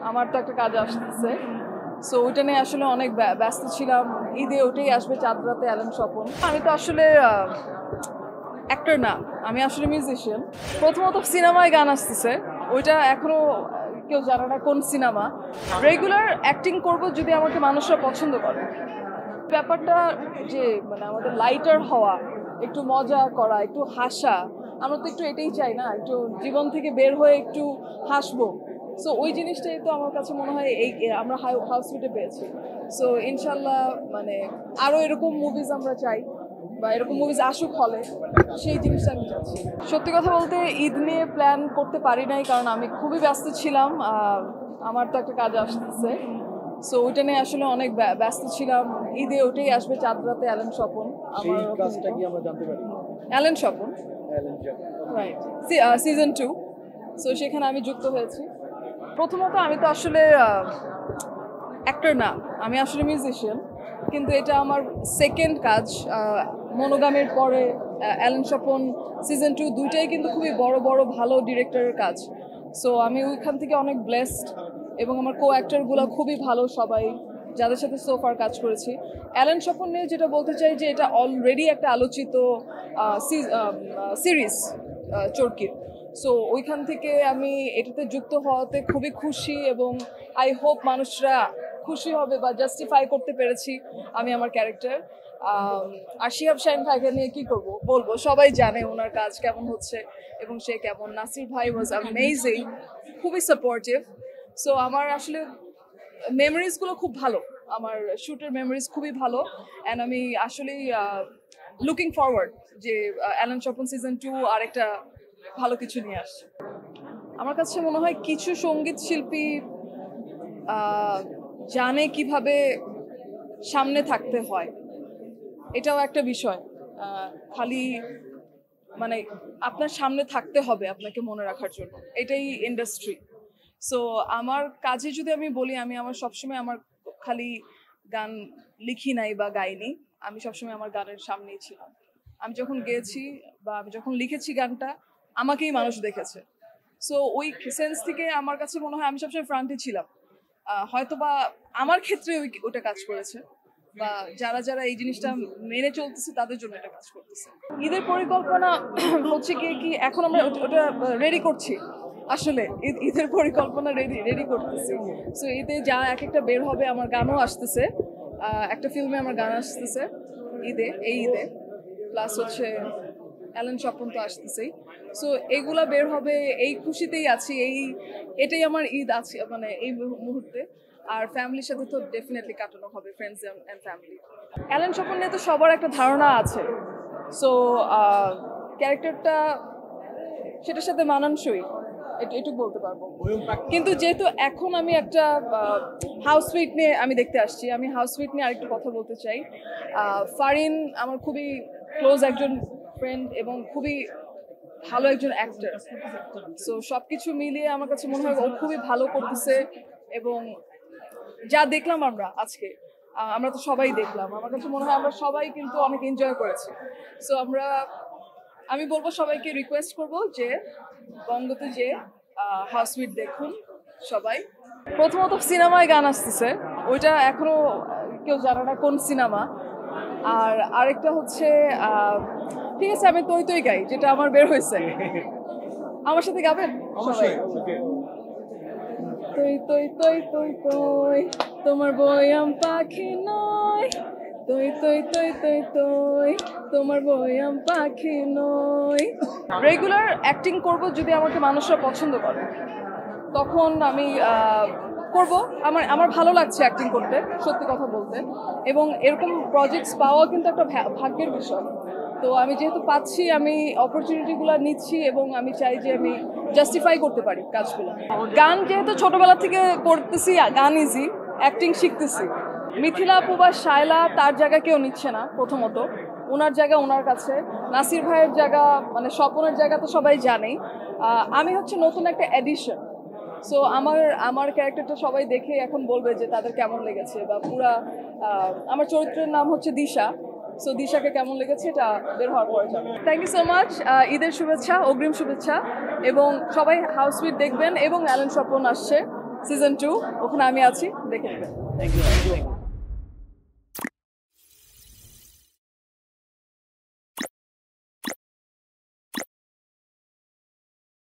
আমার তো একটা কাজ আসতেছে, সো ওইটা নিয়ে আসলে অনেক ব্যস্ত ছিলাম। ঈদে ওটাই আসবে, চাঁদ রাতে অ্যালেন স্বপন। আমি তো আসলে অ্যাক্টর না, আমি আসলে মিউজিশিয়ান। প্রথমত সিনেমায় গান আসতেছে, ওইটা এখনো কেউ জানে না কোন সিনেমা। রেগুলার অ্যাক্টিং করব যদি আমাকে মানুষরা পছন্দ করে। ব্যাপারটা যে মানে আমাদের লাইটার হওয়া, একটু মজা করা, একটু হাসা, আমরা তো একটু এটাই চাই না, একটু জীবন থেকে বের হয়ে একটু হাসবো। সো ওই জিনিসটাই তো আমার কাছে মনে হয় এই আমরা হাউসফুটে পেয়েছি। সো ইনশাল্লাহ মানে আরো এরকম মুভিজ আমরা চাই, বা এরকম মুভিজ আসুক হলে, সেই জিনিসটা আমি চাচ্ছি। সত্যি কথা বলতে ঈদ নিয়ে প্ল্যান করতে পারি নাই, কারণ আমি খুবই ব্যস্ত ছিলাম। আমার তো একটা কাজ আসতেছে, সো ওইটা নিয়ে আসলে অনেক ব্যস্ত ছিলাম। ঈদে ওটাই আসবে, চাঁদ রাতে অ্যালেন স্বপন। সেই কাজটা কি আমরা জানতে পারি? Allen Swapan, Allen Swapan, right, season 2। So সেখানে আমি যুক্ত হয়েছি। প্রথমত আমি তো আসলে অ্যাক্টর না, আমি আসলে মিউজিশিয়ান, কিন্তু এটা আমার সেকেন্ড কাজ। মনোগামের পরে অ্যালেন স্বপন সিজন 2 দুইটাই কিন্তু খুবই বড় বড় ভালো ডিরেক্টরের কাজ। সো আমি ওইখান থেকে অনেক ব্লেসড, এবং আমার কো অ্যাক্টরগুলো খুবই ভালো সবাই, যাদের সাথে সোফার কাজ করেছি। অ্যালেন স্বপন নিয়ে যেটা বলতে চাই যে এটা অলরেডি একটা আলোচিত সিরিজ, চরকির। সো ওইখান থেকে আমি এটাতে যুক্ত হওয়াতে খুবই খুশি, এবং আই হোপ মানুষরা খুশি হবে বা জাস্টিফাই করতে পেরেছি আমি আমার ক্যারেক্টার। আর শিহাব শাহিন ভাইকে নিয়ে কি করব বলবো, সবাই জানে ওনার কাজ কেমন হচ্ছে এবং সে কেমন। নাসির ভাই ওয়াজ অ্যামেজিং, খুবই সাপোর্টিভ। সো আমার আসলে মেমোরিজগুলো খুব ভালো, আমার শ্যুটের মেমোরিজ খুবই ভালো। অ্যান্ড আমি আসলেই লুকিং ফরওয়ার্ড যে অ্যালেন স্বপন সিজন 2 আর একটা ভালো কিছু নিয়ে আসছে। আমার কাছে মনে হয় কিছু সঙ্গীত শিল্পী জানে কিভাবে সামনে থাকতে হয়, এটাও একটা বিষয়। খালি মানে আপনার সামনে থাকতে হবে আপনাকে মনে রাখার জন্য, এটাই ইন্ডাস্ট্রি। সো আমার কাজে যদি আমি বলি, আমি আমার সবসময় আমার খালি গান লিখি নাই বা গাইনি, আমি সবসময় আমার গানের সামনেই ছিলাম। আমি যখন গেয়েছি বা আমি যখন লিখেছি গানটা, আমাকেই মানুষ দেখেছে। সো ওই সেন্স থেকে আমার কাছে মনে হয় আমি সবসময় ফ্রন্টে ছিলাম। হয়তো বা আমার ক্ষেত্রে ওটা কাজ করেছে, বা যারা যারা এই জিনিসটা মেনে চলতেছে তাদের জন্য এটা কাজ করতেছে। ঈদের পরিকল্পনা হচ্ছে কি এখন আমরা ওটা রেডি করছি। আসলে ঈদের পরিকল্পনা রেডি করতেছি। সো ঈদে যা এক একটা বের হবে, আমার গানও আসতেছে, একটা ফিল্মে আমার গান আসতেছে এই ঈদে, প্লাস হচ্ছে অ্যালেন স্বপন তো আসতেছেই। সো এগুলা বের হবে, এই খুশিতেই আছি, এটাই আমার ঈদ আছে মানে এই মুহূর্তে। আর ফ্যামিলির সাথে তো ডেফিনেটলি কাটানো হবে, friends and family. Allen Swapan নিয়ে তো সবার একটা ধারণা আছে, সো ক্যারেক্টারটা সেটার সাথে মানানসই, এটুকু বলতে পারবো। কিন্তু যেহেতু এখন আমি একটা হাউসমেট নিয়ে আমি দেখতে আসছি, আমি হাউসমেট নিয়ে আরেকটু কথা বলতে চাই। ফারিন আমার খুবই ক্লোজ একজন ফ্রেন্ড এবং খুবই ভালো একজন অ্যাক্টর। সো সবকিছু মিলিয়ে আমার কাছে মনে হয় ও খুবই ভালো করতেছে, এবং যা দেখলাম আমরা আজকে, আমরা তো সবাই দেখলাম, আমার কাছে মনে হয় আমরা সবাই কিন্তু অনেক এনজয় করেছি। সো আমি বলবো সবাইকে রিকোয়েস্ট করব যে বঙ্গতে যে হাউসমেট দেখুন সবাই। প্রথমত সিনেমায় গান আসতেছে, ওইটা এখনো কেউ জানে না কোন সিনেমা। আর আরেকটা হচ্ছে ঠিক আছে, আমি তৈ তৈ গাই, যেটা আমার বের হয়েছে। আমার সাথে গাবেন সবাই? তৈ তৈ তৈ তৈ তৈ তোমার বয়াম পাখি নয়, তৈ তৈ তৈ তৈ তৈ তোমার বয়াম পাখি নয়। রেগুলার অ্যাক্টিং করব যদি আমাকে মানুষরা পছন্দ করে, তখন আমি করব। আমার ভালো লাগছে অ্যাক্টিং করতে, সত্যি কথা বলতে, এবং এরকম প্রজেক্টস পাওয়া কিন্তু একটা ভাগ্যের বিষয়। তো আমি যেহেতু পাচ্ছি, আমি অপরচুনিটিগুলো নিচ্ছি, এবং আমি চাই যে আমি জাস্টিফাই করতে পারি কাজগুলো। গান যেহেতু ছোটবেলা থেকে করতেছি, গান ইজি, অ্যাক্টিং শিখতেছি। মিথিলা আপু বা শায়লা তার জায়গা কেউ নিচ্ছে না। প্রথমত ওনার জায়গা ওনার কাছে, নাসির ভাইয়ের জায়গা মানে স্বপনের জায়গা তো সবাই জানেই। আমি হচ্ছে নতুন একটা এডিশন। সো আমার ক্যারেক্টারটা সবাই দেখে এখন বলবে যে তাদের কেমন লেগেছে, বা পুরা আমার চরিত্রের নাম হচ্ছে দিশা। সো দিশাকে কেমন লেগেছে এটা বের হওয়ার পরে যাবে। থ্যাংক ইউ সো মাচ, ঈদের শুভেচ্ছা, অগ্রিম শুভেচ্ছা, এবং সবাই হাউসমেট দেখবেন, এবং অ্যালেন স্বপন আসছে সিজন 2, ওখানে আমি আছি, দেখে নেবেন। Thank you